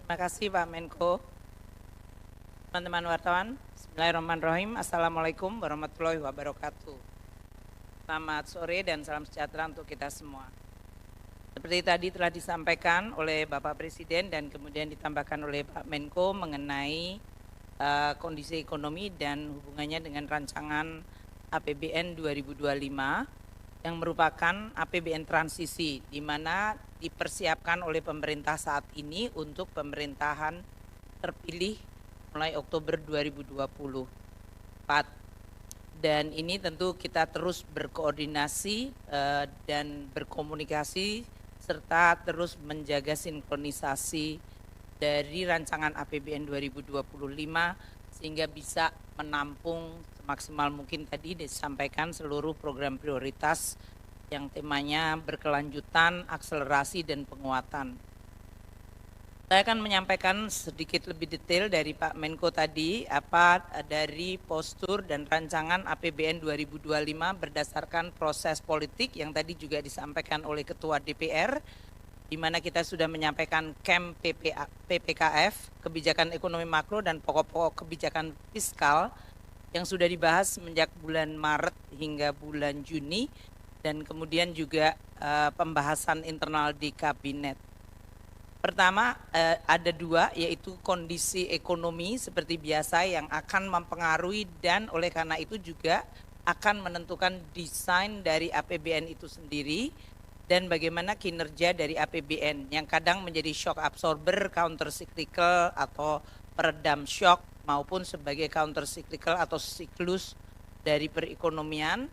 Terima kasih Pak Menko. Teman-teman wartawan, Bismillahirrahmanirrahim. Assalamualaikum warahmatullahi wabarakatuh. Selamat sore dan salam sejahtera untuk kita semua. Seperti tadi telah disampaikan oleh Bapak Presiden dan kemudian ditambahkan oleh Pak Menko mengenai kondisi ekonomi dan hubungannya dengan rancangan APBN 2025 yang merupakan APBN transisi, di mana dipersiapkan oleh pemerintah saat ini untuk pemerintahan terpilih mulai Oktober 2024. Dan ini tentu kita terus berkoordinasi dan berkomunikasi serta terus menjaga sinkronisasi dari rancangan APBN 2025 sehingga bisa menampung semaksimal mungkin tadi disampaikan seluruh program prioritas yang temanya berkelanjutan, akselerasi, dan penguatan. Saya akan menyampaikan sedikit lebih detail dari Pak Menko tadi, apa dari postur dan rancangan APBN 2025 berdasarkan proses politik yang tadi juga disampaikan oleh Ketua DPR, di mana kita sudah menyampaikan KEM PPKF, kebijakan ekonomi makro dan pokok-pokok kebijakan fiskal yang sudah dibahas semenjak bulan Maret hingga bulan Juni, dan kemudian juga pembahasan internal di kabinet. Pertama ada dua, yaitu kondisi ekonomi seperti biasa yang akan mempengaruhi dan oleh karena itu juga akan menentukan desain dari APBN itu sendiri dan bagaimana kinerja dari APBN yang kadang menjadi shock absorber, counter cyclical atau peredam shock maupun sebagai counter cyclical atau siklus dari perekonomian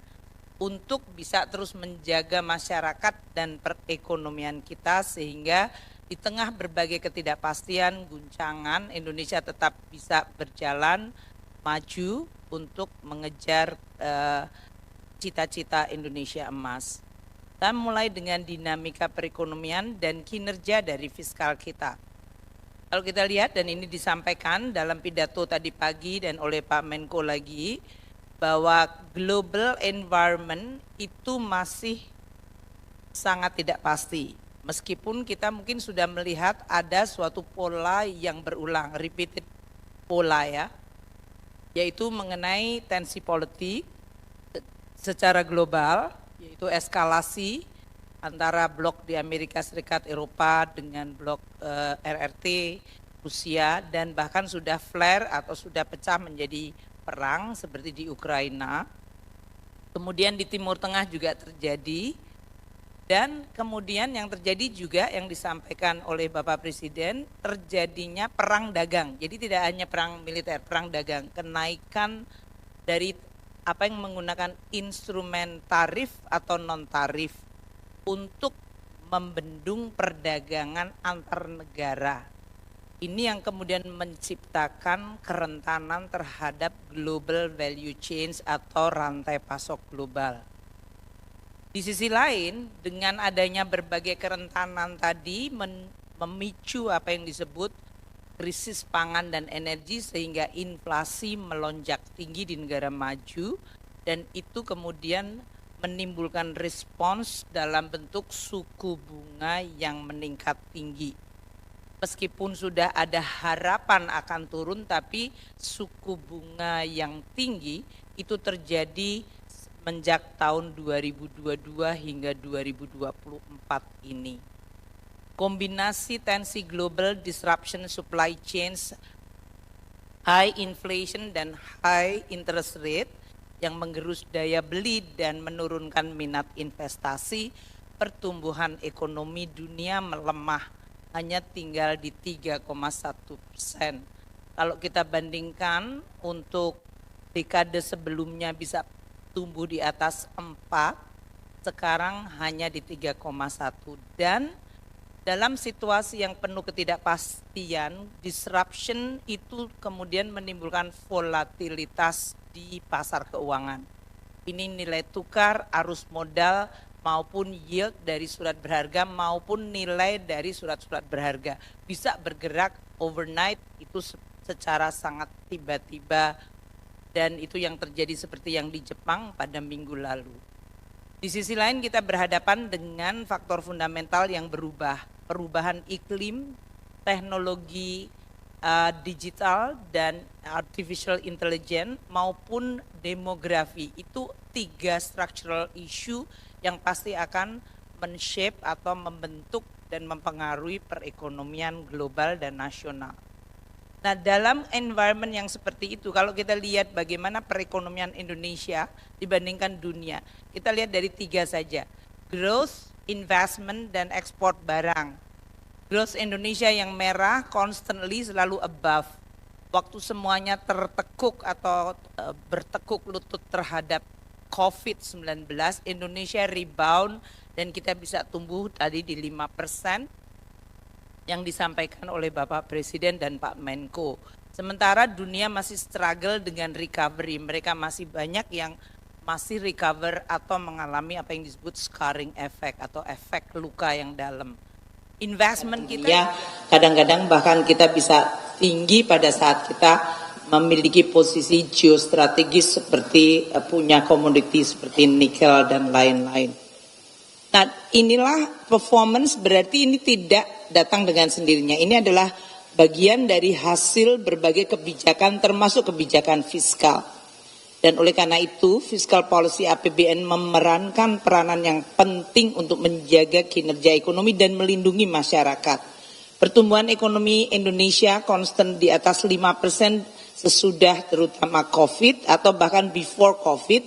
untuk bisa terus menjaga masyarakat dan perekonomian kita sehingga di tengah berbagai ketidakpastian, guncangan, Indonesia tetap bisa berjalan maju untuk mengejar cita-cita Indonesia emas. Kita mulai dengan dinamika perekonomian dan kinerja dari fiskal kita. Kalau kita lihat, dan ini disampaikan dalam pidato tadi pagi dan oleh Pak Menko lagi, bahwa global environment itu masih sangat tidak pasti. Meskipun kita mungkin sudah melihat ada suatu pola yang berulang, repeated pola ya, yaitu mengenai tensi politik secara global, yaitu eskalasi antara blok di Amerika Serikat, Eropa dengan blok RRT, Rusia, dan bahkan sudah flare atau sudah pecah menjadi perang seperti di Ukraina. Kemudian di Timur Tengah juga terjadi, dan kemudian yang terjadi juga yang disampaikan oleh Bapak Presiden, terjadinya perang dagang. Jadi tidak hanya perang militer, perang dagang, kenaikan dari apa yang menggunakan instrumen tarif atau non tarif untuk membendung perdagangan antar negara. Ini yang kemudian menciptakan kerentanan terhadap global value chains atau rantai pasok global. Di sisi lain, dengan adanya berbagai kerentanan tadi memicu apa yang disebut krisis pangan dan energi sehingga inflasi melonjak tinggi di negara maju, dan itu kemudian menimbulkan respons dalam bentuk suku bunga yang meningkat tinggi. Meskipun sudah ada harapan akan turun, tapi suku bunga yang tinggi itu terjadi semenjak tahun 2022 hingga 2024 ini. Kombinasi tensi global, disruption supply chains, high inflation dan high interest rate yang menggerus daya beli dan menurunkan minat investasi, pertumbuhan ekonomi dunia melemah, hanya tinggal di 3,1%. Kalau kita bandingkan untuk dekade sebelumnya bisa tumbuh di atas 4, sekarang hanya di 3,1. Dan dalam situasi yang penuh ketidakpastian, disruption itu kemudian menimbulkan volatilitas di pasar keuangan. Ini nilai tukar, arus modal, maupun yield dari surat berharga maupun nilai dari surat-surat berharga bisa bergerak overnight, itu secara sangat tiba-tiba, dan itu yang terjadi seperti yang di Jepang pada minggu lalu. Di sisi lain kita berhadapan dengan faktor fundamental yang berubah, perubahan iklim teknologi digital dan artificial intelligence maupun demografi. Itu 3 structural issue yang pasti akan men-shape atau membentuk dan mempengaruhi perekonomian global dan nasional. Nah, dalam environment yang seperti itu, kalau kita lihat bagaimana perekonomian Indonesia dibandingkan dunia, kita lihat dari 3 saja, growth, investment, dan ekspor barang. Growth Indonesia yang merah constantly selalu above. Waktu semuanya tertekuk atau bertekuk lutut terhadap COVID-19, Indonesia rebound dan kita bisa tumbuh tadi di 5% yang disampaikan oleh Bapak Presiden dan Pak Menko. Sementara dunia masih struggle dengan recovery. Mereka masih banyak yang masih recover atau mengalami apa yang disebut scarring effect atau efek luka yang dalam. Investment kita ya, kadang-kadang bahkan kita bisa tinggi pada saat kita memiliki posisi geostrategis seperti punya komoditi seperti nikel dan lain-lain. Nah, inilah performance, berarti ini tidak datang dengan sendirinya. Ini adalah bagian dari hasil berbagai kebijakan termasuk kebijakan fiskal. Dan oleh karena itu, fiscal policy APBN memerankan peranan yang penting untuk menjaga kinerja ekonomi dan melindungi masyarakat. Pertumbuhan ekonomi Indonesia konstan di atas 5% sesudah terutama COVID atau bahkan before COVID,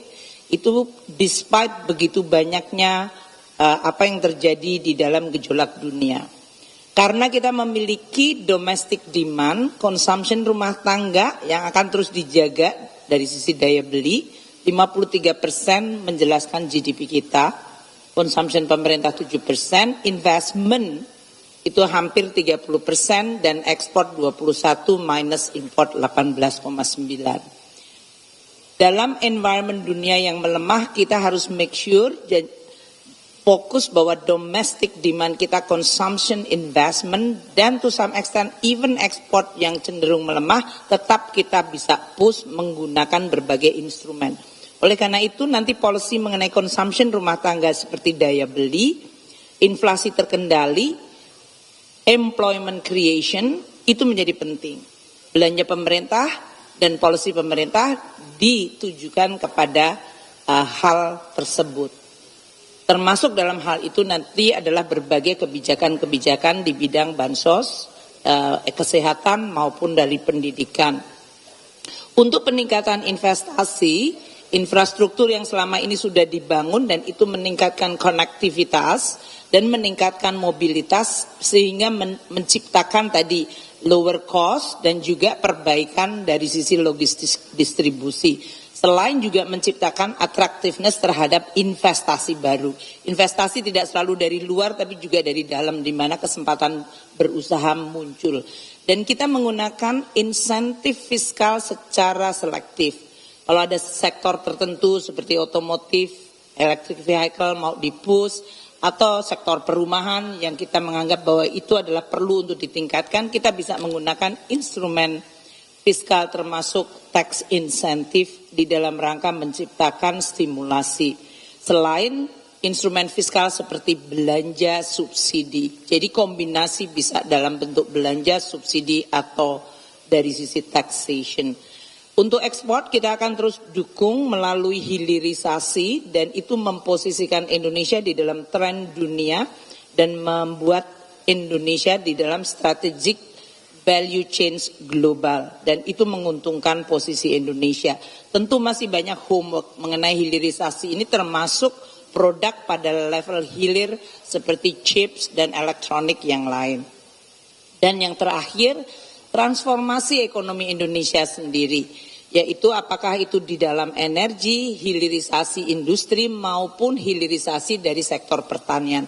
itu despite begitu banyaknya apa yang terjadi di dalam gejolak dunia. Karena kita memiliki domestic demand, consumption rumah tangga yang akan terus dijaga dari sisi daya beli, 53% menjelaskan GDP kita, consumption pemerintah 7%, investment itu hampir 30% dan ekspor 21 minus import 18,9. Dalam environment dunia yang melemah, kita harus make sure fokus bahwa domestic demand kita, consumption, investment, dan to some extent even export yang cenderung melemah, tetap kita bisa push menggunakan berbagai instrumen. Oleh karena itu nanti policy mengenai consumption rumah tangga seperti daya beli, inflasi terkendali, employment creation, itu menjadi penting. Belanja pemerintah dan policy pemerintah ditujukan kepada hal tersebut. Termasuk dalam hal itu nanti adalah berbagai kebijakan-kebijakan di bidang bansos, kesehatan maupun dari pendidikan. Untuk peningkatan investasi, infrastruktur yang selama ini sudah dibangun dan itu meningkatkan konektivitas dan meningkatkan mobilitas sehingga menciptakan tadi lower cost dan juga perbaikan dari sisi logistik distribusi. Selain juga menciptakan attractiveness terhadap investasi baru. Investasi tidak selalu dari luar tapi juga dari dalam di mana kesempatan berusaha muncul. Dan kita menggunakan insentif fiskal secara selektif. Kalau ada sektor tertentu seperti otomotif, electric vehicle mau di-push, atau sektor perumahan yang kita menganggap bahwa itu adalah perlu untuk ditingkatkan, kita bisa menggunakan instrumen fiskal termasuk tax insentif di dalam rangka menciptakan stimulasi. Selain instrumen fiskal seperti belanja subsidi. Jadi kombinasi bisa dalam bentuk belanja subsidi atau dari sisi taxation. Untuk ekspor kita akan terus dukung melalui hilirisasi dan itu memposisikan Indonesia di dalam tren dunia dan membuat Indonesia di dalam strategic value change global dan itu menguntungkan posisi Indonesia. Tentu masih banyak homework mengenai hilirisasi ini termasuk produk pada level hilir seperti chips dan elektronik yang lain. Dan yang terakhir, transformasi ekonomi Indonesia sendiri, yaitu apakah itu di dalam energi, hilirisasi industri maupun hilirisasi dari sektor pertanian.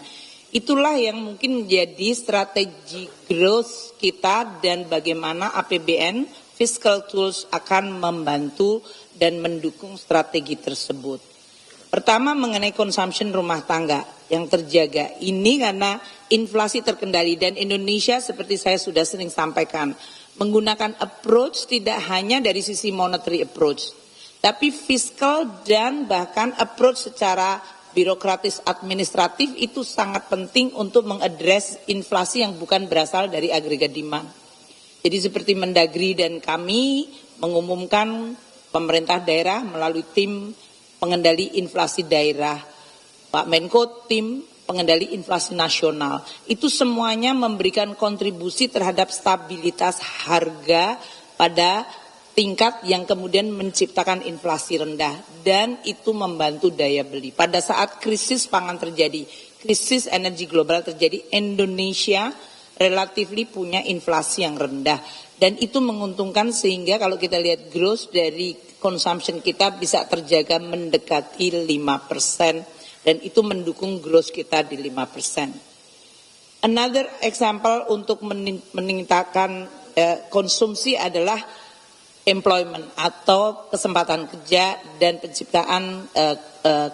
Itulah yang mungkin menjadi strategi growth kita dan bagaimana APBN fiscal tools akan membantu dan mendukung strategi tersebut. Pertama mengenai consumption rumah tangga yang terjaga. Ini karena inflasi terkendali dan Indonesia seperti saya sudah sering sampaikan menggunakan approach tidak hanya dari sisi monetary approach, tapi fiscal dan bahkan approach secara birokratis administratif itu sangat penting untuk mengadres inflasi yang bukan berasal dari agregat demand. Jadi seperti Mendagri dan kami mengumumkan pemerintah daerah melalui tim pengendali inflasi daerah, Pak Menko tim pengendali inflasi nasional, itu semuanya memberikan kontribusi terhadap stabilitas harga pada tingkat yang kemudian menciptakan inflasi rendah, dan itu membantu daya beli. Pada saat krisis pangan terjadi, krisis energi global terjadi, Indonesia relatifly punya inflasi yang rendah, dan itu menguntungkan sehingga kalau kita lihat growth dari consumption kita bisa terjaga mendekati 5%. Dan itu mendukung growth kita di 5%. Another example untuk meningkatkan konsumsi adalah employment atau kesempatan kerja dan penciptaan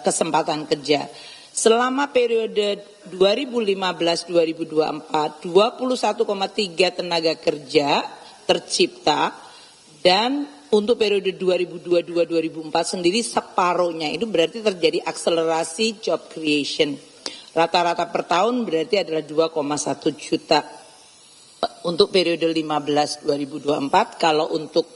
kesempatan kerja. Selama periode 2015-2024, 21,3 tenaga kerja tercipta, dan untuk periode 2022-2004 sendiri separuhnya, itu berarti terjadi akselerasi job creation. Rata-rata per tahun berarti adalah 2,1 juta. Untuk periode 15-2024, kalau untuk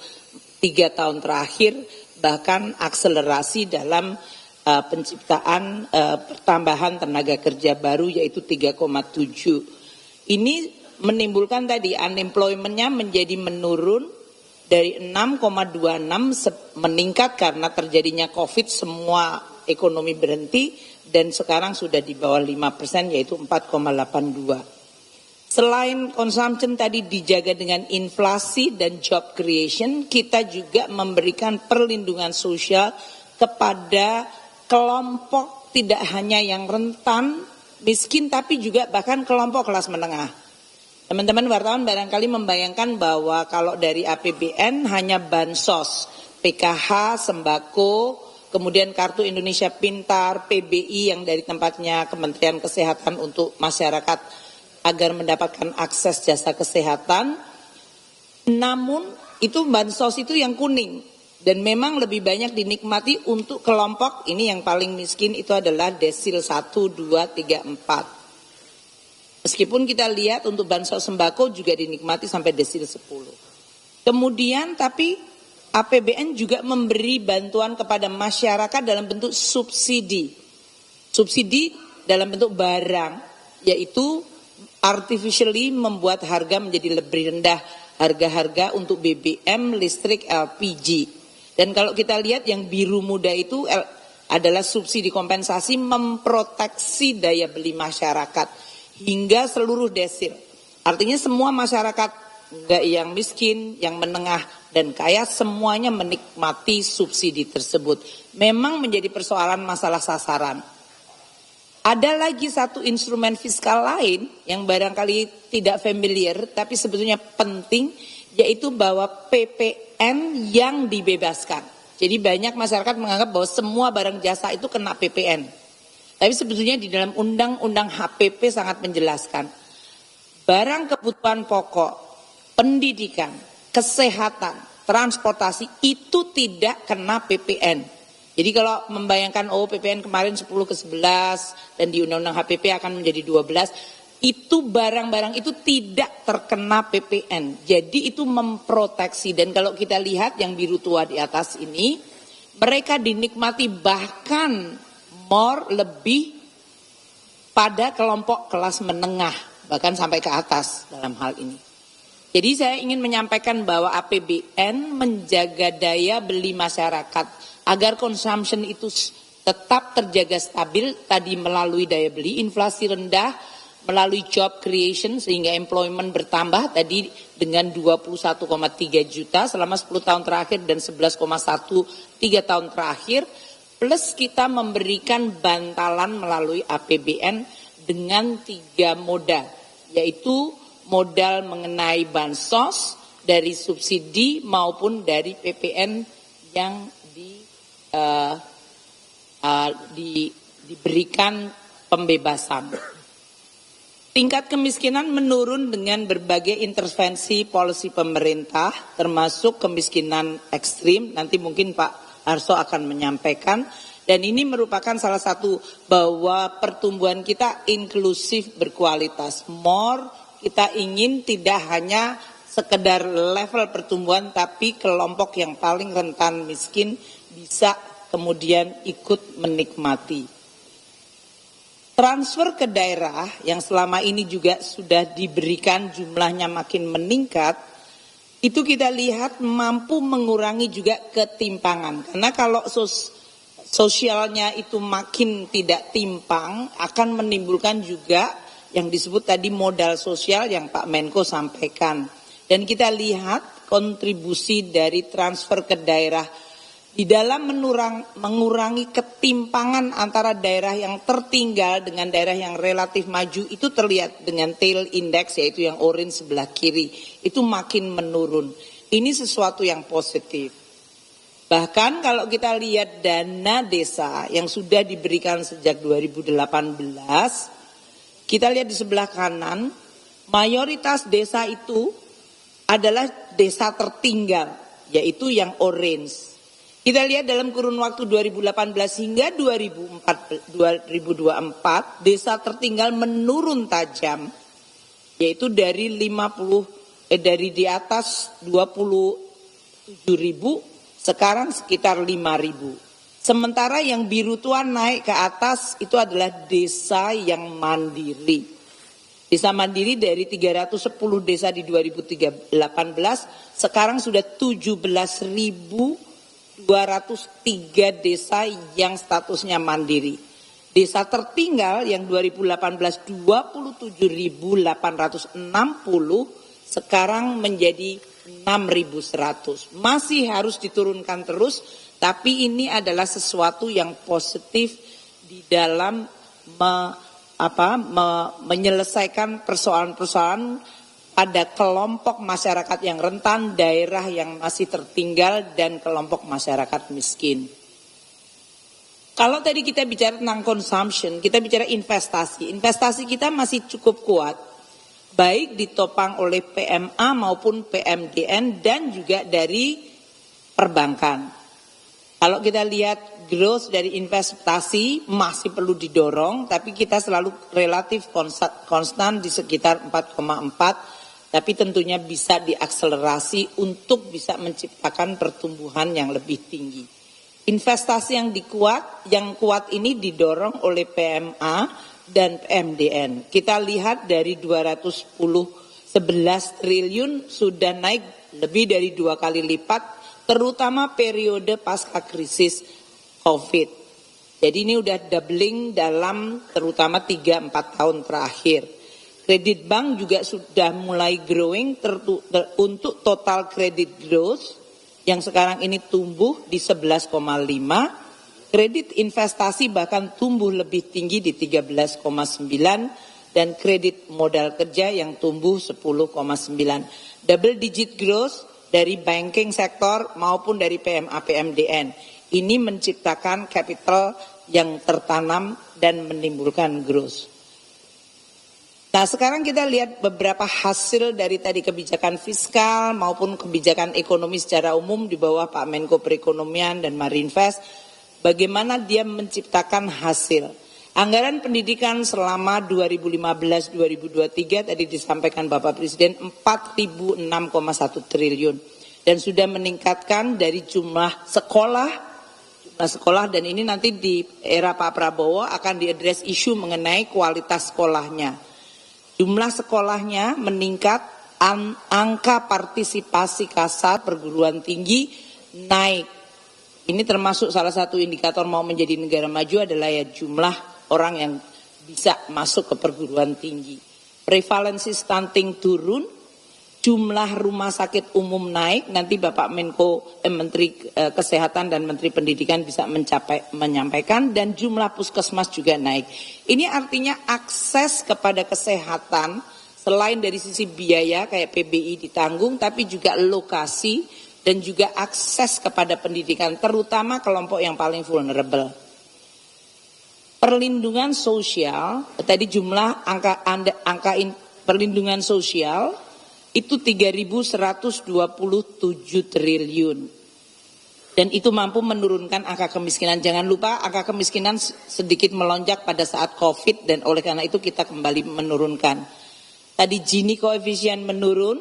3 tahun terakhir bahkan akselerasi dalam penciptaan pertambahan tenaga kerja baru yaitu 3,7. Ini menimbulkan tadi unemployment-nya menjadi menurun dari 6,26 meningkat karena terjadinya COVID, semua ekonomi berhenti, dan sekarang sudah di bawah 5% yaitu 4,82. Selain consumption tadi dijaga dengan inflasi dan job creation, kita juga memberikan perlindungan sosial kepada kelompok tidak hanya yang rentan, miskin, tapi juga bahkan kelompok kelas menengah. Teman-teman wartawan barangkali membayangkan bahwa kalau dari APBN hanya bansos, PKH, sembako, kemudian Kartu Indonesia Pintar, PBI yang dari tempatnya Kementerian Kesehatan untuk masyarakat agar mendapatkan akses jasa kesehatan. Namun itu bansos itu yang kuning, dan memang lebih banyak dinikmati untuk kelompok ini yang paling miskin, itu adalah desil 1, 2, 3, 4. Meskipun kita lihat untuk bansos sembako juga dinikmati sampai desil 10. Kemudian tapi APBN juga memberi bantuan kepada masyarakat dalam bentuk subsidi. Subsidi dalam bentuk barang, yaitu artificially membuat harga menjadi lebih rendah. Harga-harga untuk BBM, listrik, LPG. Dan kalau kita lihat yang biru muda itu adalah subsidi kompensasi memproteksi daya beli masyarakat hingga seluruh desil. Artinya semua masyarakat, enggak yang miskin, yang menengah dan kaya, semuanya menikmati subsidi tersebut. Memang menjadi persoalan masalah sasaran. Ada lagi satu instrumen fiskal lain yang barangkali tidak familiar tapi sebetulnya penting, yaitu bahwa PPN yang dibebaskan. Jadi banyak masyarakat menganggap bahwa semua barang jasa itu kena PPN. Tapi sebetulnya di dalam undang-undang HPP sangat menjelaskan. Barang kebutuhan pokok, pendidikan, kesehatan, transportasi itu tidak kena PPN. Jadi kalau membayangkan PPN kemarin 10 ke 11 dan di undang-undang HPP akan menjadi 12, itu barang-barang itu tidak terkena PPN. Jadi itu memproteksi, dan kalau kita lihat yang biru tua di atas ini, mereka dinikmati bahkan lebih pada kelompok kelas menengah, bahkan sampai ke atas dalam hal ini. Jadi saya ingin menyampaikan bahwa APBN menjaga daya beli masyarakat agar consumption itu tetap terjaga stabil tadi melalui daya beli, inflasi rendah, melalui job creation sehingga employment bertambah tadi dengan 21,3 juta selama 10 tahun terakhir dan 11,1 3 tahun terakhir. Plus kita memberikan bantalan melalui APBN dengan 3 moda, yaitu modal mengenai bansos dari subsidi maupun dari PPN yang diberikan pembebasan. Tingkat kemiskinan menurun dengan berbagai intervensi polisi pemerintah, termasuk kemiskinan ekstrim. Nanti mungkin Pak Arso akan menyampaikan, Dan ini merupakan salah satu bahwa pertumbuhan kita inklusif berkualitas. More, kita ingin tidak hanya sekedar level pertumbuhan, tapi kelompok yang paling rentan miskin bisa kemudian ikut menikmati. Transfer ke daerah yang selama ini juga sudah diberikan jumlahnya makin meningkat, itu kita lihat mampu mengurangi juga ketimpangan. Karena kalau sosialnya itu makin tidak timpang, akan menimbulkan juga yang disebut tadi modal sosial yang Pak Menko sampaikan. Dan kita lihat kontribusi dari transfer ke daerah di dalam mengurangi ketimpangan antara daerah yang tertinggal dengan daerah yang relatif maju, itu terlihat dengan tail index, yaitu yang orange sebelah kiri, itu makin menurun. Ini sesuatu yang positif. Bahkan kalau kita lihat dana desa yang sudah diberikan sejak 2018, kita lihat di sebelah kanan, mayoritas desa itu adalah desa tertinggal, yaitu yang orange. Kita lihat dalam kurun waktu 2018 hingga 2024, desa tertinggal menurun tajam, yaitu dari dari di atas 27.000, sekarang sekitar 5.000. Sementara yang biru tua naik ke atas itu adalah desa yang mandiri. Desa mandiri dari 310 desa di 2018, sekarang sudah 17.203 desa yang statusnya mandiri. Desa tertinggal yang 2018 27.860, sekarang menjadi 6.100. Masih harus diturunkan terus, tapi ini adalah sesuatu yang positif di dalam menyelesaikan persoalan-persoalan pada kelompok masyarakat yang rentan, daerah yang masih tertinggal, dan kelompok masyarakat miskin. Kalau tadi kita bicara tentang consumption, kita bicara investasi. Investasi kita masih cukup kuat, baik ditopang oleh PMA maupun PMDN dan juga dari perbankan. Kalau kita lihat growth dari investasi masih perlu didorong, tapi kita selalu relatif konstan di sekitar 4,4, tapi tentunya bisa diakselerasi untuk bisa menciptakan pertumbuhan yang lebih tinggi. Investasi yang kuat ini didorong oleh PMA dan PMDN. Kita lihat dari 11 triliun sudah naik lebih dari 2 kali lipat, terutama periode pasca krisis COVID. Jadi ini udah doubling dalam terutama 3-4 tahun terakhir. Kredit bank juga sudah mulai growing untuk total credit growth yang sekarang ini tumbuh di 11,5. Kredit investasi bahkan tumbuh lebih tinggi di 13,9 dan kredit modal kerja yang tumbuh 10,9. Double digit growth dari banking sektor maupun dari PMA PMDN. Ini menciptakan capital yang tertanam dan menimbulkan growth. Nah, sekarang kita lihat beberapa hasil dari tadi kebijakan fiskal maupun kebijakan ekonomi secara umum di bawah Pak Menko Perekonomian dan Marinvest. Bagaimana dia menciptakan hasil. Anggaran pendidikan selama 2015-2023 tadi disampaikan Bapak Presiden 4.006,1 triliun. Dan sudah meningkatkan dari jumlah sekolah dan ini nanti di era Pak Prabowo akan diadres isu mengenai kualitas sekolahnya. Jumlah sekolahnya meningkat, angka partisipasi kasar perguruan tinggi naik. Ini termasuk salah satu indikator mau menjadi negara maju adalah ya jumlah orang yang bisa masuk ke perguruan tinggi. Prevalensi stunting turun, jumlah rumah sakit umum naik, nanti Bapak Menteri Kesehatan dan Menteri Pendidikan bisa menyampaikan, dan jumlah puskesmas juga naik. Ini artinya akses kepada kesehatan selain dari sisi biaya kayak PBI ditanggung, tapi juga lokasi dan juga akses kepada pendidikan, terutama kelompok yang paling vulnerable. Perlindungan sosial, tadi jumlah angka perlindungan sosial itu 3.127 triliun. dan itu mampu menurunkan angka kemiskinan. Jangan lupa angka kemiskinan sedikit melonjak pada saat COVID dan oleh karena itu kita kembali menurunkan. Tadi Gini koefisien menurun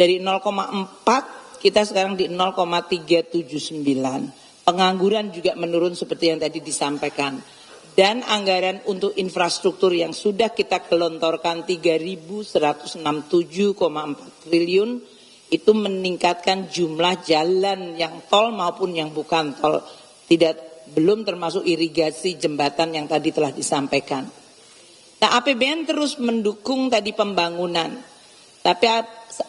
dari 0,4 kita sekarang di 0,379. Pengangguran juga menurun seperti yang tadi disampaikan. Dan anggaran untuk infrastruktur yang sudah kita gelontorkan 3.167,4 triliun itu meningkatkan jumlah jalan yang tol maupun yang bukan tol, belum termasuk irigasi jembatan yang tadi telah disampaikan. Nah, APBN terus mendukung tadi pembangunan, tapi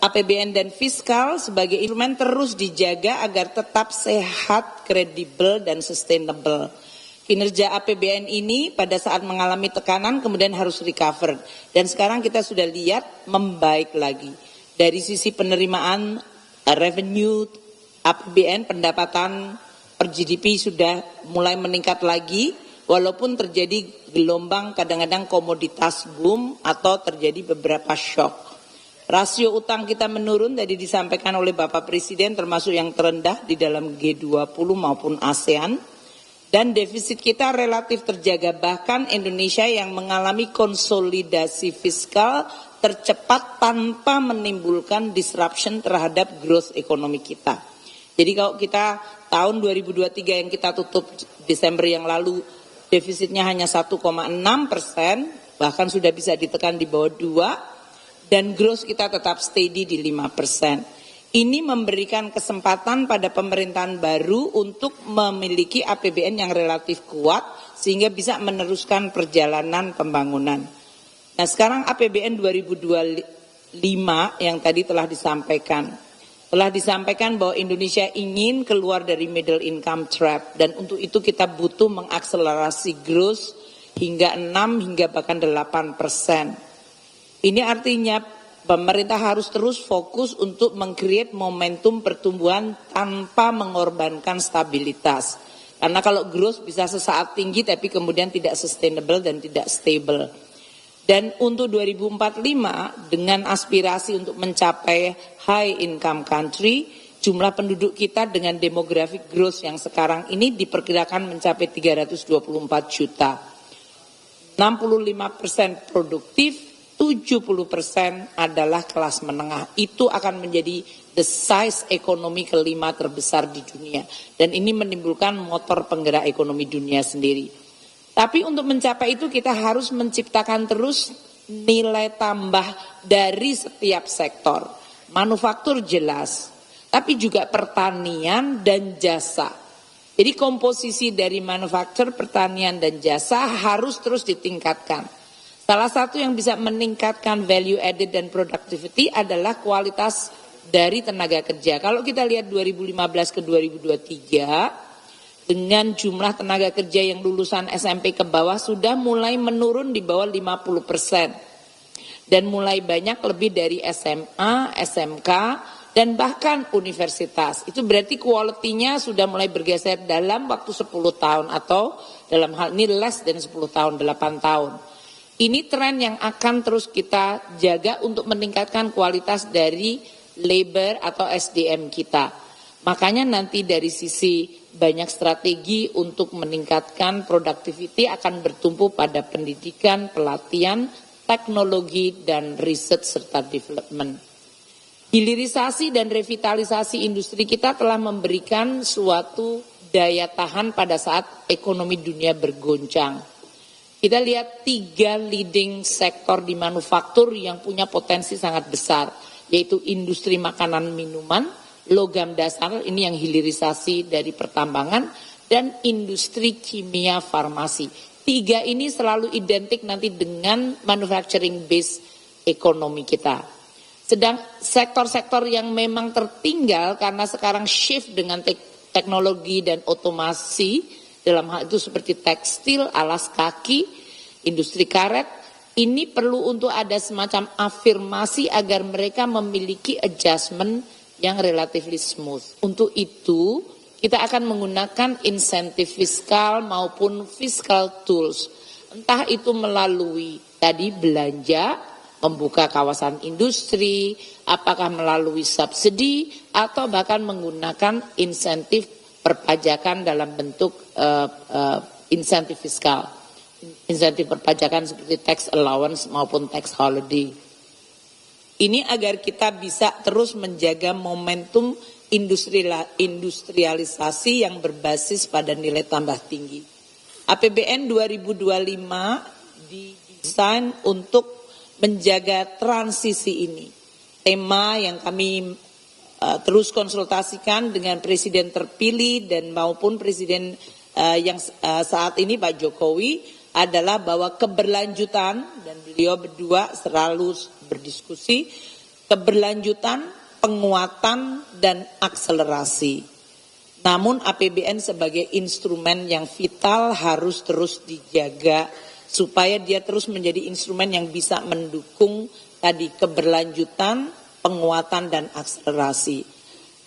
APBN dan fiskal sebagai instrumen terus dijaga agar tetap sehat, kredibel dan sustainable. Kinerja APBN ini pada saat mengalami tekanan kemudian harus recover, dan sekarang kita sudah lihat membaik lagi. Dari sisi penerimaan revenue APBN, pendapatan per GDP sudah mulai meningkat lagi, walaupun terjadi gelombang kadang-kadang komoditas boom atau terjadi beberapa shock. Rasio utang kita menurun, tadi disampaikan oleh Bapak Presiden, termasuk yang terendah di dalam G20 maupun ASEAN. Dan defisit kita relatif terjaga, bahkan Indonesia yang mengalami konsolidasi fiskal tercepat tanpa menimbulkan disruption terhadap growth ekonomi kita. Jadi kalau kita tahun 2023 yang kita tutup Desember yang lalu defisitnya hanya 1,6%, bahkan sudah bisa ditekan di bawah 2, dan growth kita tetap steady di 5%. Ini memberikan kesempatan pada pemerintahan baru untuk memiliki APBN yang relatif kuat sehingga bisa meneruskan perjalanan pembangunan. Nah, sekarang APBN 2025 yang tadi telah disampaikan bahwa Indonesia ingin keluar dari middle income trap, dan untuk itu kita butuh mengakselerasi growth hingga 6 hingga bahkan 8%. Ini artinya pemerintah harus terus fokus untuk meng-create momentum pertumbuhan tanpa mengorbankan stabilitas. Karena kalau growth bisa sesaat tinggi tapi kemudian tidak sustainable dan tidak stable. Dan untuk 2045 dengan aspirasi untuk mencapai high income country, jumlah penduduk kita dengan demographic growth yang sekarang ini diperkirakan mencapai 324 juta. 65% produktif, 70% adalah kelas menengah. Itu akan menjadi the size ekonomi kelima terbesar di dunia. Dan ini menimbulkan motor penggerak ekonomi dunia sendiri. Tapi untuk mencapai itu kita harus menciptakan terus nilai tambah dari setiap sektor. Manufaktur jelas, tapi juga pertanian dan jasa. Jadi komposisi dari manufaktur, pertanian dan jasa harus terus ditingkatkan. Salah satu yang bisa meningkatkan value added dan productivity adalah kualitas dari tenaga kerja. Kalau kita lihat 2015 ke 2023, dengan jumlah tenaga kerja yang lulusan SMP ke bawah sudah mulai menurun di bawah 50%. Dan mulai banyak lebih dari SMA, SMK, dan bahkan universitas. Itu berarti quality-nya sudah mulai bergeser dalam waktu 10 tahun atau dalam hal ini less than 10 tahun, 8 tahun. Ini tren yang akan terus kita jaga untuk meningkatkan kualitas dari labor atau SDM kita. Makanya nanti dari sisi banyak strategi untuk meningkatkan productivity akan bertumpu pada pendidikan, pelatihan, teknologi, dan riset serta development. Hilirisasi dan revitalisasi industri kita telah memberikan suatu daya tahan pada saat ekonomi dunia bergoncang. Kita lihat 3 leading sektor di manufaktur yang punya potensi sangat besar, yaitu industri makanan minuman, logam dasar, ini yang hilirisasi dari pertambangan, dan industri kimia farmasi. 3 ini selalu identik nanti dengan manufacturing base ekonomi kita. Sedang sektor-sektor yang memang tertinggal karena sekarang shift dengan teknologi dan otomasi, dalam hal itu seperti tekstil, alas kaki, industri karet, ini perlu untuk ada semacam afirmasi agar mereka memiliki adjustment yang relatively smooth. Untuk itu, kita akan menggunakan insentif fiskal maupun fiscal tools. Entah itu melalui tadi belanja, membuka kawasan industri, apakah melalui subsidi, atau bahkan menggunakan insentif perpajakan dalam bentuk insentif fiskal, insentif perpajakan seperti tax allowance maupun tax holiday. Ini agar kita bisa terus menjaga momentum industrialisasi yang berbasis pada nilai tambah tinggi. APBN 2025 didesain untuk menjaga transisi ini. Tema yang kami terus konsultasikan dengan Presiden terpilih dan maupun Presiden yang saat ini Pak Jokowi adalah bahwa keberlanjutan, dan beliau berdua selalu berdiskusi, keberlanjutan, penguatan, dan akselerasi. Namun APBN sebagai instrumen yang vital harus terus dijaga supaya dia terus menjadi instrumen yang bisa mendukung tadi keberlanjutan, penguatan, dan akselerasi.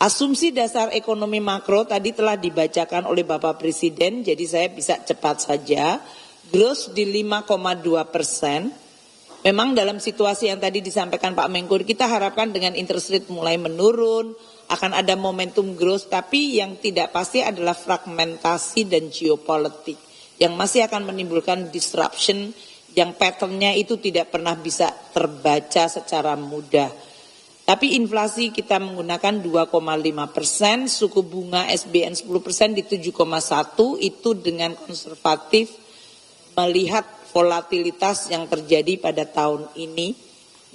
Asumsi dasar ekonomi makro tadi telah dibacakan oleh Bapak Presiden, jadi saya bisa cepat saja. Growth di 5,2%. Memang dalam situasi yang tadi disampaikan Pak Menko, kita harapkan dengan interest rate mulai menurun, akan ada momentum growth, tapi yang tidak pasti adalah fragmentasi dan geopolitik yang masih akan menimbulkan disruption yang patternnya itu tidak pernah bisa terbaca secara mudah. Tapi inflasi kita menggunakan 2,5%, suku bunga SBN 10% di 7,1, itu dengan konservatif melihat volatilitas yang terjadi pada tahun ini.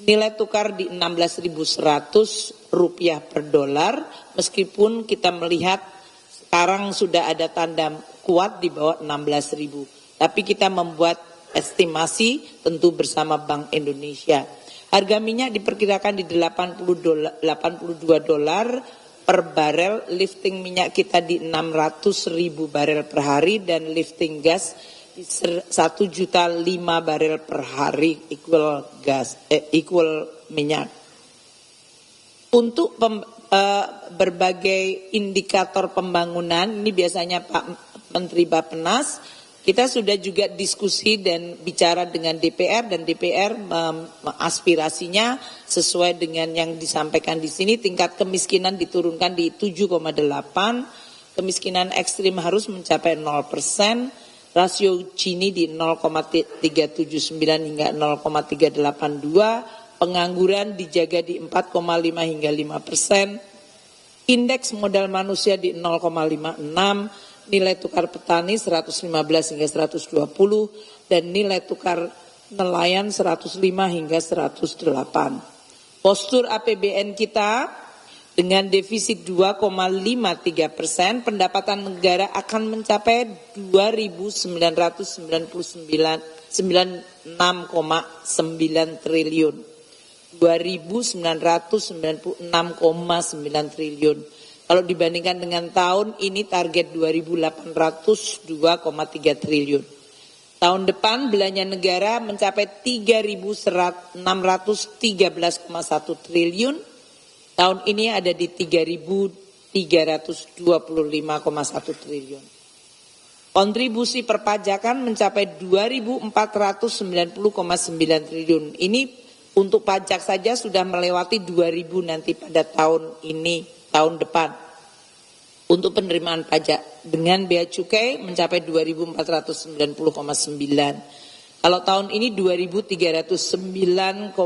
Nilai tukar di 16.100 rupiah per dolar, meskipun kita melihat sekarang sudah ada tanda kuat di bawah 16.000. Tapi kita membuat estimasi tentu bersama Bank Indonesia. Harga minyak diperkirakan di 82 dolar per barel, lifting minyak kita di 600.000 barel per hari, dan lifting gas di 1.005.000 barel per hari equal minyak. Untuk berbagai indikator pembangunan, ini biasanya Pak Menteri Bappenas, kita sudah juga diskusi dan bicara dengan DPR, dan DPR aspirasinya sesuai dengan yang disampaikan di sini, tingkat kemiskinan diturunkan di 7,8, kemiskinan ekstrim harus mencapai 0%, rasio Gini di 0,379 hingga 0,382, pengangguran dijaga di 4,5 hingga 5%, indeks modal manusia di 0,56, nilai tukar petani 115 hingga 120, dan nilai tukar nelayan 105 hingga 108. Postur APBN kita dengan defisit 2,53%, pendapatan negara akan mencapai 2.996,9 triliun. 2.996,9 triliun. Kalau dibandingkan dengan tahun ini target 2.802,3 triliun. Tahun depan belanja negara mencapai 3.613,1 triliun. Tahun ini ada di 3.325,1 triliun. Kontribusi perpajakan mencapai 2.490,9 triliun. Ini untuk pajak saja sudah melewati 2.000 nanti pada tahun ini, tahun depan. Untuk penerimaan pajak dengan bea cukai mencapai 2.490,9. Kalau tahun ini 2.309,9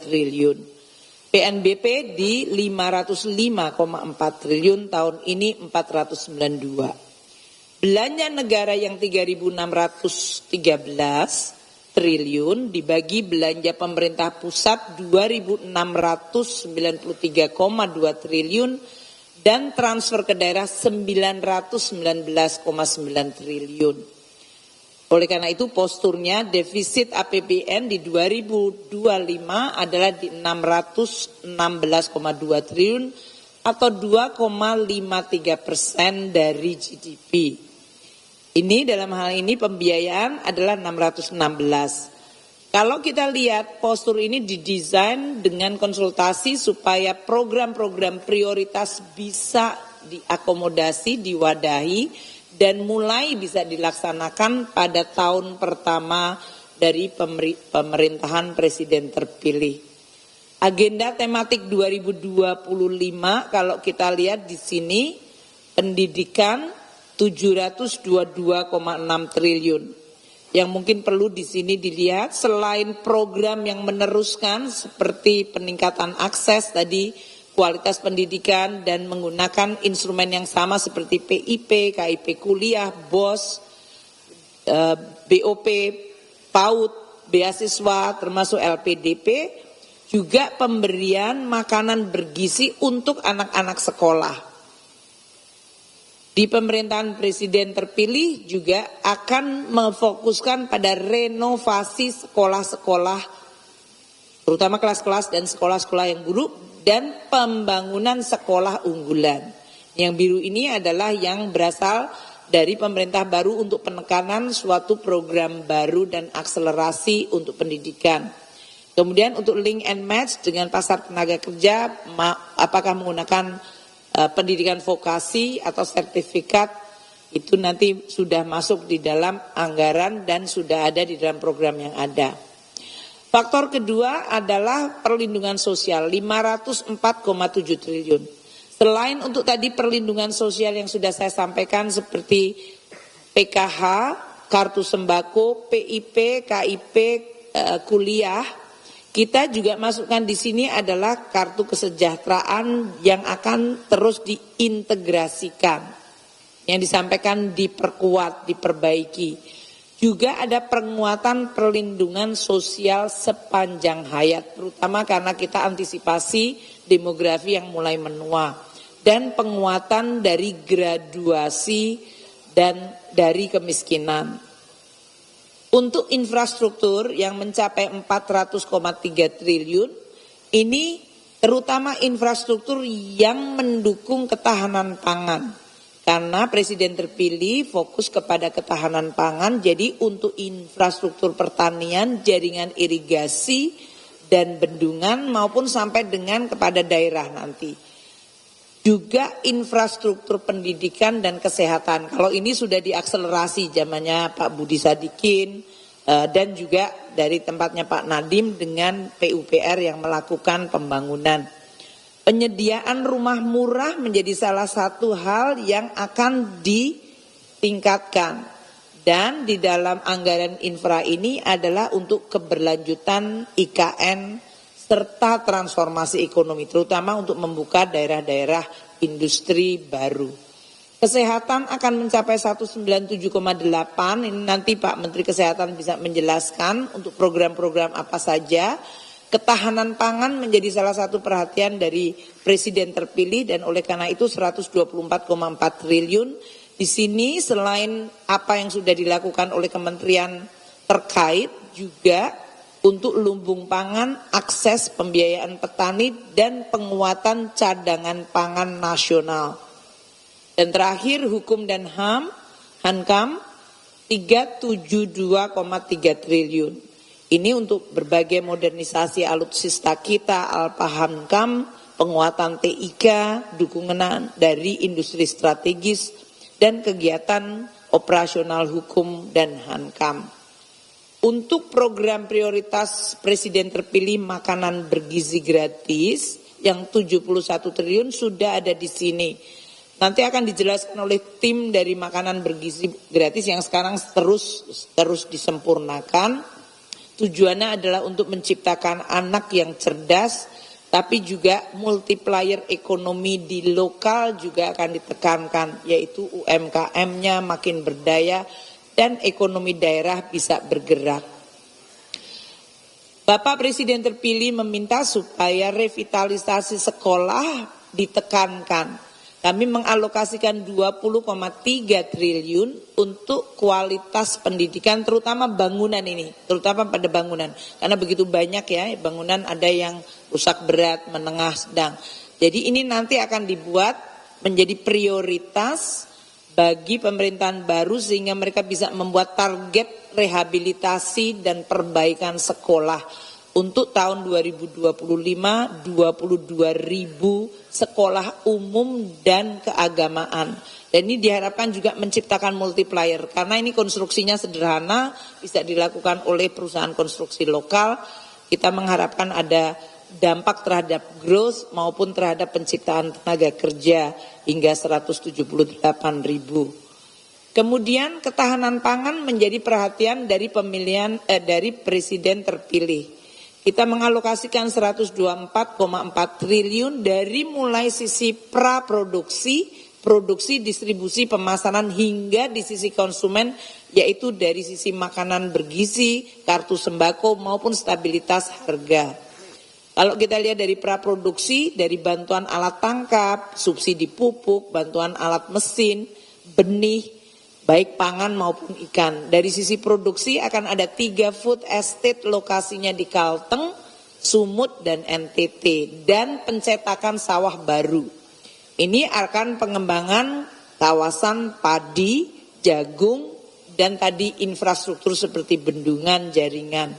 triliun. PNBP di 505,4 triliun, tahun ini 492. Belanja negara yang 3.613 triliun dibagi belanja pemerintah pusat 2.693,2 triliun dan transfer ke daerah 919,9 triliun. Oleh karena itu posturnya defisit APBN di 2025 adalah di 616,2 triliun atau 2,53% dari GDP. Ini dalam hal ini pembiayaan adalah 616. Kalau kita lihat postur ini didesain dengan konsultasi supaya program-program prioritas bisa diakomodasi, diwadahi, dan mulai bisa dilaksanakan pada tahun pertama dari pemerintahan Presiden terpilih. Agenda tematik 2025 kalau kita lihat di sini, pendidikan 722,6 triliun. Yang mungkin perlu di sini dilihat, selain program yang meneruskan seperti peningkatan akses tadi, kualitas pendidikan dan menggunakan instrumen yang sama seperti PIP, KIP kuliah, BOS, BOP, PAUD, beasiswa termasuk LPDP, juga pemberian makanan bergizi untuk anak-anak sekolah. Di pemerintahan presiden terpilih juga akan memfokuskan pada renovasi sekolah-sekolah, terutama kelas-kelas dan sekolah-sekolah yang buruk, dan pembangunan sekolah unggulan. Yang biru ini adalah yang berasal dari pemerintah baru untuk penekanan suatu program baru dan akselerasi untuk pendidikan. Kemudian untuk link and match dengan pasar tenaga kerja, apakah menggunakan pendidikan vokasi atau sertifikat, itu nanti sudah masuk di dalam anggaran dan sudah ada di dalam program yang ada. Faktor kedua adalah perlindungan sosial 504,7 triliun. Selain untuk tadi perlindungan sosial yang sudah saya sampaikan seperti PKH, kartu sembako, PIP, KIP, kuliah, kita juga masukkan di sini adalah kartu kesejahteraan yang akan terus diintegrasikan. Yang disampaikan diperkuat, diperbaiki. Juga ada penguatan perlindungan sosial sepanjang hayat, terutama karena kita antisipasi demografi yang mulai menua. Dan penguatan dari graduasi dan dari kemiskinan. Untuk infrastruktur yang mencapai 400,3 triliun, ini terutama infrastruktur yang mendukung ketahanan pangan. Karena presiden terpilih fokus kepada ketahanan pangan, jadi untuk infrastruktur pertanian, jaringan irigasi, dan bendungan maupun sampai dengan kepada daerah nanti. Juga infrastruktur pendidikan dan kesehatan. Kalau ini sudah diakselerasi zamannya Pak Budi Sadikin dan juga dari tempatnya Pak Nadiem dengan PUPR yang melakukan pembangunan. Penyediaan rumah murah menjadi salah satu hal yang akan ditingkatkan. Dan di dalam anggaran infra ini adalah untuk keberlanjutan IKN serta transformasi ekonomi, terutama untuk membuka daerah-daerah industri baru. Kesehatan akan mencapai 197,8, ini nanti Pak Menteri Kesehatan bisa menjelaskan untuk program-program apa saja. Ketahanan pangan menjadi salah satu perhatian dari Presiden terpilih dan oleh karena itu 124,4 triliun. Di sini selain apa yang sudah dilakukan oleh kementerian terkait juga untuk lumbung pangan, akses pembiayaan petani, dan penguatan cadangan pangan nasional. Dan terakhir hukum dan HAM, Hankam, 372,3 triliun. Ini untuk berbagai modernisasi alutsista kita, Alpa Hankam, penguatan TIK, dukungan dari industri strategis, dan kegiatan operasional hukum dan Hankam. Untuk program prioritas Presiden terpilih makanan bergizi gratis yang 71 triliun sudah ada di sini. Nanti akan dijelaskan oleh tim dari makanan bergizi gratis yang sekarang terus disempurnakan. Tujuannya adalah untuk menciptakan anak yang cerdas, tapi juga multiplier ekonomi di lokal juga akan ditekankan, yaitu UMKM-nya makin berdaya dan ekonomi daerah bisa bergerak. Bapak Presiden terpilih meminta supaya revitalisasi sekolah ditekankan. Kami mengalokasikan 20,3 triliun untuk kualitas pendidikan, terutama bangunan ini, terutama pada bangunan. Karena begitu banyak ya, bangunan ada yang rusak berat, menengah, sedang. Jadi ini nanti akan dibuat menjadi prioritas bagi pemerintahan baru sehingga mereka bisa membuat target rehabilitasi dan perbaikan sekolah. Untuk tahun 2025, 22.000 sekolah umum dan keagamaan. Dan ini diharapkan juga menciptakan multiplier. Karena ini konstruksinya sederhana, bisa dilakukan oleh perusahaan konstruksi lokal. Kita mengharapkan ada dampak terhadap growth maupun terhadap penciptaan tenaga kerja hingga 178.000. Kemudian ketahanan pangan menjadi perhatian dari dari presiden terpilih. Kita mengalokasikan 124,4 triliun dari mulai sisi praproduksi, produksi, distribusi, pemasaran hingga di sisi konsumen, yaitu dari sisi makanan bergizi, kartu sembako maupun stabilitas harga. Kalau kita lihat dari praproduksi, dari bantuan alat tangkap, subsidi pupuk, bantuan alat mesin, benih, baik pangan maupun ikan. Dari sisi produksi akan ada 3 food estate lokasinya di Kalteng, Sumut, dan NTT. Dan pencetakan sawah baru. Ini akan pengembangan kawasan padi, jagung, dan tadi infrastruktur seperti bendungan, jaringan.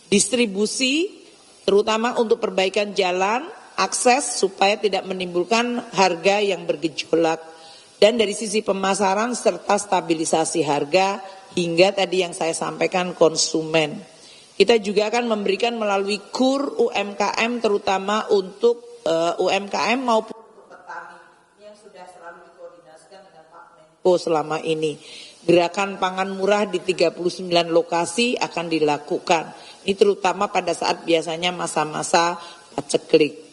Distribusi, terutama untuk perbaikan jalan, akses supaya tidak menimbulkan harga yang bergejolak. Dan dari sisi pemasaran serta stabilisasi harga hingga tadi yang saya sampaikan konsumen. Kita juga akan memberikan melalui KUR UMKM terutama untuk UMKM maupun untuk petani yang sudah selalu dikoordinasikan dengan Pak Menko selama ini. Gerakan pangan murah di 39 lokasi akan dilakukan. Ini terutama pada saat biasanya masa-masa paceklik.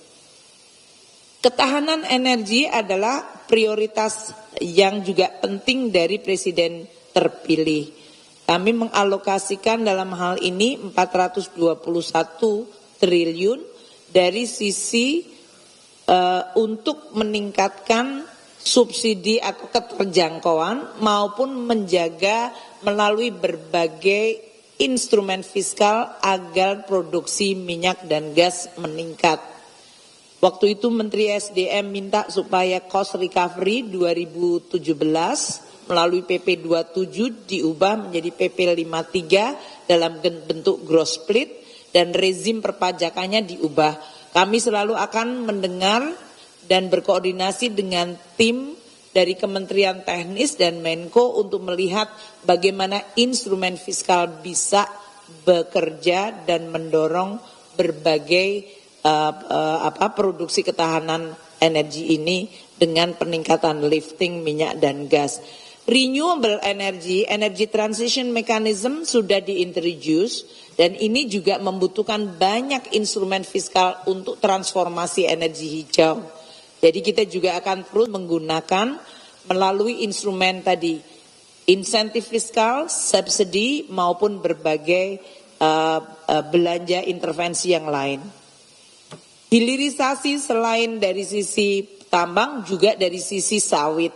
Ketahanan energi adalah prioritas yang juga penting dari presiden terpilih. Kami mengalokasikan dalam hal ini 421 triliun dari sisi untuk meningkatkan subsidi atau keterjangkauan maupun menjaga melalui berbagai instrumen fiskal agar produksi minyak dan gas meningkat. Waktu itu Menteri SDM minta supaya cost recovery 2017 melalui PP 27 diubah menjadi PP 53 dalam bentuk gross split dan rezim perpajakannya diubah. Kami selalu akan mendengar dan berkoordinasi dengan tim dari Kementerian Teknis dan Menko untuk melihat bagaimana instrumen fiskal bisa bekerja dan mendorong berbagai produksi ketahanan energi ini dengan peningkatan lifting minyak dan gas. Renewable energy transition mechanism sudah diintroduce dan ini juga membutuhkan banyak instrumen fiskal untuk transformasi energi hijau. Jadi kita juga akan terus menggunakan melalui instrumen tadi insentif fiskal, subsidi maupun berbagai belanja intervensi yang lain. Hilirisasi selain dari sisi tambang juga dari sisi sawit.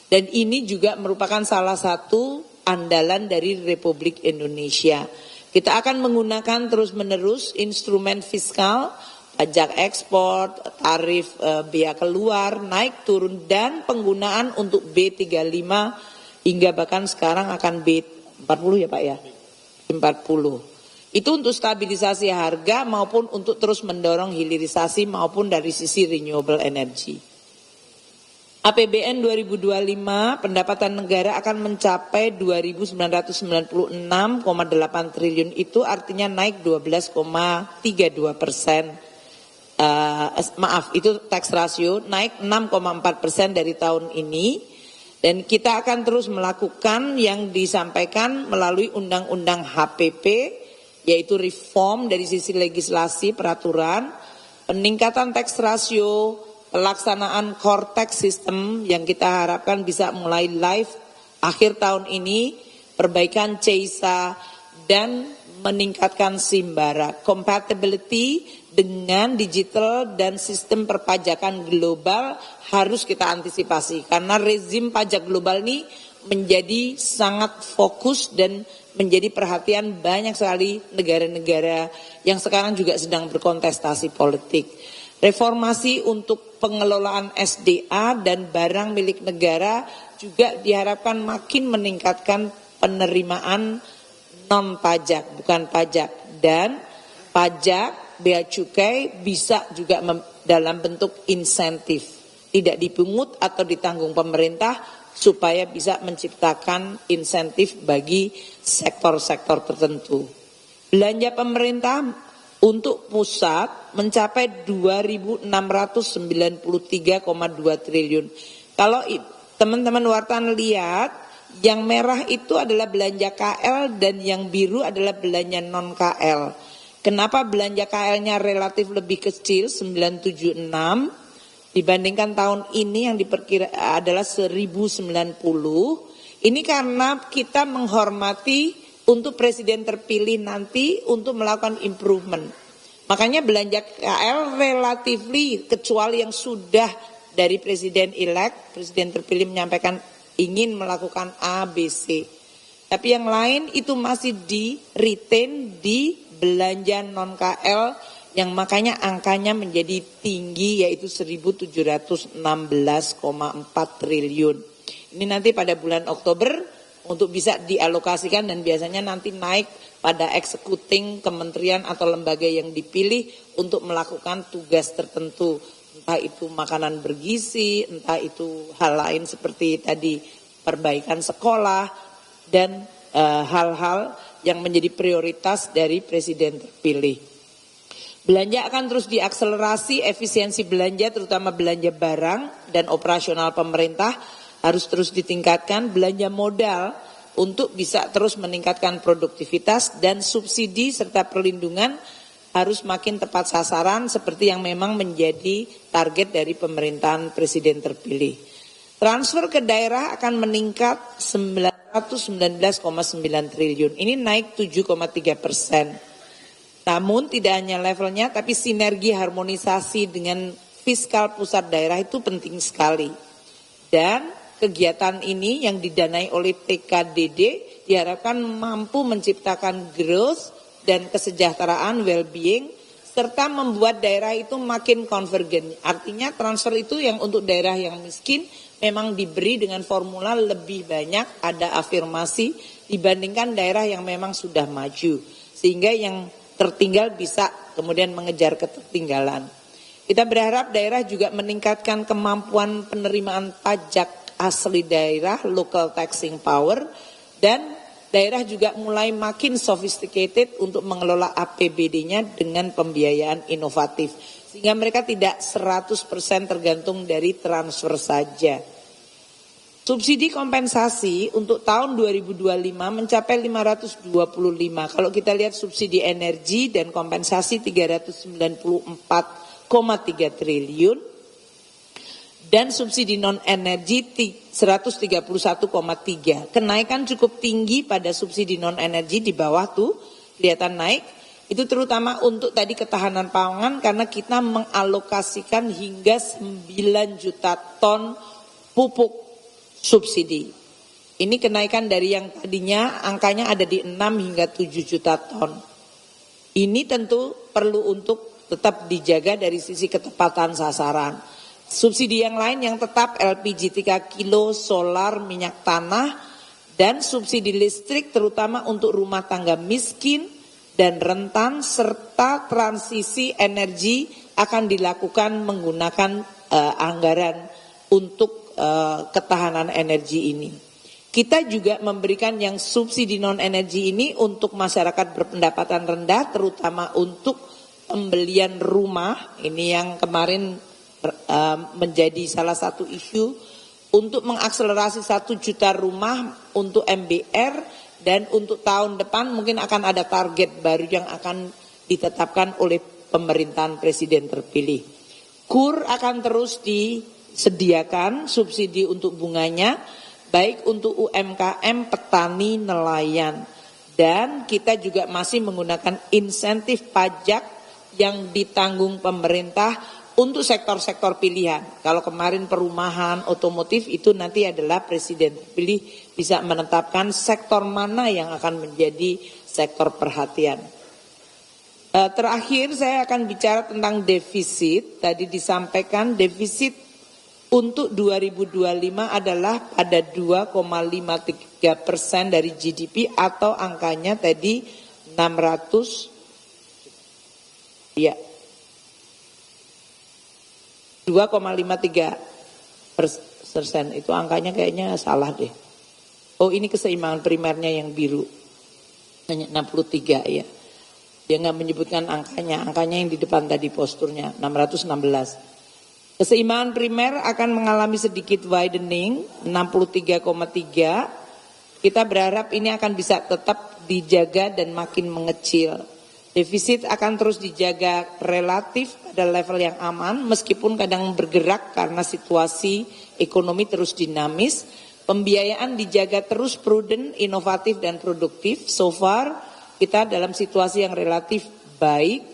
Dan ini juga merupakan salah satu andalan dari Republik Indonesia. Kita akan menggunakan terus-menerus instrumen fiskal, pajak ekspor, tarif bea keluar, naik turun, dan penggunaan untuk B35 hingga bahkan sekarang akan B40 ya Pak ya? 40. Itu untuk stabilisasi harga maupun untuk terus mendorong hilirisasi maupun dari sisi renewable energy. APBN 2025 pendapatan negara akan mencapai 2.996,8 triliun, itu artinya naik 12,32%. Itu tax ratio naik 6,4% dari tahun ini. Dan kita akan terus melakukan yang disampaikan melalui undang-undang HPP, yaitu reform dari sisi legislasi peraturan, peningkatan tax ratio, pelaksanaan core tax system yang kita harapkan bisa mulai live akhir tahun ini, perbaikan CISA, dan meningkatkan Simbara. Compatibility dengan digital dan sistem perpajakan global harus kita antisipasi, karena rezim pajak global ini menjadi sangat fokus dan menjadi perhatian banyak sekali negara-negara yang sekarang juga sedang berkontestasi politik. Reformasi untuk pengelolaan SDA dan barang milik negara juga diharapkan makin meningkatkan penerimaan non pajak, bukan pajak, dan pajak bea cukai bisa juga dalam bentuk insentif, tidak dipungut atau ditanggung pemerintah, supaya bisa menciptakan insentif bagi sektor-sektor tertentu. Belanja pemerintah untuk pusat mencapai 2.693,2 triliun. Kalau teman-teman wartawan lihat, yang merah itu adalah belanja KL dan yang biru adalah belanja non KL. Kenapa belanja KL-nya relatif lebih kecil 976 dibandingkan tahun ini yang diperkira adalah 1090? Ini karena kita menghormati untuk presiden terpilih nanti untuk melakukan improvement. Makanya belanja KL relatifly, kecuali yang sudah dari presiden elect, presiden terpilih menyampaikan ingin melakukan A, B, C. Tapi yang lain itu masih di retain di belanja non KL yang makanya angkanya menjadi tinggi yaitu 1.716,4 triliun. Ini nanti pada bulan Oktober untuk bisa dialokasikan dan biasanya nanti naik pada executing kementerian atau lembaga yang dipilih untuk melakukan tugas tertentu. Entah itu makanan bergizi, entah itu hal lain seperti tadi perbaikan sekolah dan hal-hal yang menjadi prioritas dari presiden terpilih. Belanja akan terus diakselerasi, efisiensi belanja terutama belanja barang dan operasional pemerintah harus terus ditingkatkan, belanja modal untuk bisa terus meningkatkan produktivitas dan subsidi serta perlindungan harus makin tepat sasaran seperti yang memang menjadi target dari pemerintahan presiden terpilih. Transfer ke daerah akan meningkat 919,9 triliun, ini naik 7,3%. Namun tidak hanya levelnya tapi sinergi harmonisasi dengan fiskal pusat daerah itu penting sekali. Dan kegiatan ini yang didanai oleh TKDD diharapkan mampu menciptakan growth dan kesejahteraan well-being serta membuat daerah itu makin konvergen. Artinya transfer itu yang untuk daerah yang miskin memang diberi dengan formula lebih banyak, ada afirmasi dibandingkan daerah yang memang sudah maju. Sehingga yang tertinggal bisa kemudian mengejar ketertinggalan. Kita berharap daerah juga meningkatkan kemampuan penerimaan pajak asli daerah, local taxing power, dan daerah juga mulai makin sophisticated untuk mengelola APBD-nya dengan pembiayaan inovatif. Sehingga mereka tidak 100% tergantung dari transfer saja. Subsidi kompensasi untuk tahun 2025 mencapai 525. Kalau kita lihat subsidi energi dan kompensasi 394,3 triliun. Dan subsidi non-energi 131,3. Kenaikan cukup tinggi pada subsidi non-energi di bawah tuh, kelihatan naik. Itu terutama untuk tadi ketahanan pangan karena kita mengalokasikan hingga 9 juta ton pupuk subsidi. Ini kenaikan dari yang tadinya angkanya ada di 6 hingga 7 juta ton. Ini tentu perlu untuk tetap dijaga dari sisi ketepatan sasaran. Subsidi yang lain yang tetap LPG 3 kilo, solar, minyak tanah, dan subsidi listrik terutama untuk rumah tangga miskin dan rentan serta transisi energi akan dilakukan menggunakan anggaran untuk ketahanan energi ini. Kita juga memberikan yang subsidi non-energi ini untuk masyarakat berpendapatan rendah terutama untuk pembelian rumah, ini yang kemarin menjadi salah satu isu untuk mengakselerasi 1 juta rumah untuk MBR dan untuk tahun depan mungkin akan ada target baru yang akan ditetapkan oleh pemerintahan presiden terpilih. KUR akan terus disediakan subsidi untuk bunganya baik untuk UMKM, petani, nelayan dan kita juga masih menggunakan insentif pajak yang ditanggung pemerintah untuk sektor-sektor pilihan. Kalau kemarin perumahan, otomotif itu nanti adalah presiden terpilih bisa menetapkan sektor mana yang akan menjadi sektor perhatian. Terakhir saya akan bicara tentang defisit. Tadi disampaikan defisit untuk 2025 adalah pada 2,53% dari GDP atau angkanya tadi 2,53%, itu angkanya kayaknya salah deh. Oh ini keseimbangan primernya yang biru, hanya 63 ya. Dia nggak menyebutkan angkanya yang di depan tadi posturnya 616. Keseimbangan primer akan mengalami sedikit widening 63,3. Kita berharap ini akan bisa tetap dijaga dan makin mengecil. Defisit akan terus dijaga relatif pada level yang aman meskipun kadang bergerak karena situasi ekonomi terus dinamis. Pembiayaan dijaga terus prudent, inovatif dan produktif. So far kita dalam situasi yang relatif baik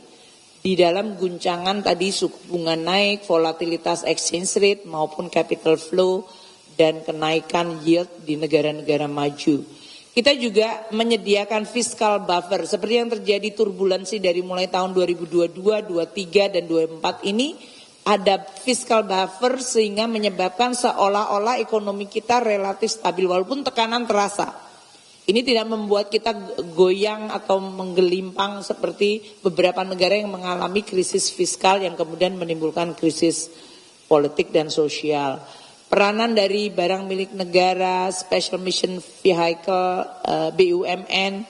di dalam guncangan tadi suku bunga naik, volatilitas exchange rate maupun capital flow dan kenaikan yield di negara-negara maju. Kita juga menyediakan fiscal buffer seperti yang terjadi turbulensi dari mulai tahun 2022, 23 dan 24 ini ada fiscal buffer sehingga menyebabkan seolah-olah ekonomi kita relatif stabil walaupun tekanan terasa. Ini tidak membuat kita goyang atau menggelimpang seperti beberapa negara yang mengalami krisis fiskal yang kemudian menimbulkan krisis politik dan sosial. Peranan dari barang milik negara, Special Mission Vehicle, BUMN,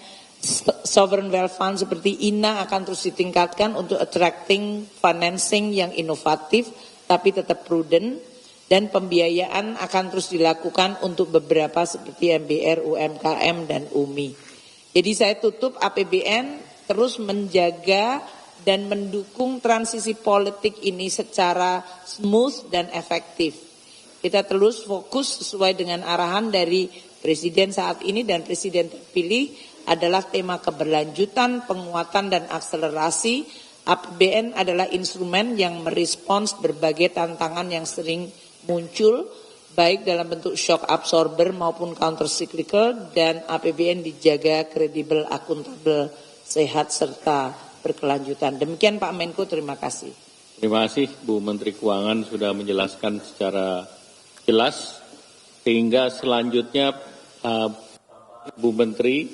Sovereign Wealth Fund seperti INA akan terus ditingkatkan untuk attracting financing yang inovatif tapi tetap prudent. Dan pembiayaan akan terus dilakukan untuk beberapa seperti MBR, UMKM, dan UMI. Jadi saya tutup APBN terus menjaga dan mendukung transisi politik ini secara smooth dan efektif. Kita terus fokus sesuai dengan arahan dari Presiden saat ini dan Presiden terpilih adalah tema keberlanjutan, penguatan, dan akselerasi. APBN adalah instrumen yang merespons berbagai tantangan yang sering muncul baik dalam bentuk shock absorber maupun counter cyclical dan APBN dijaga kredibel, akuntabel, sehat serta berkelanjutan. Demikian Pak Menko, terima kasih. Terima kasih Bu Menteri Keuangan sudah menjelaskan secara jelas sehingga selanjutnya Bu Menteri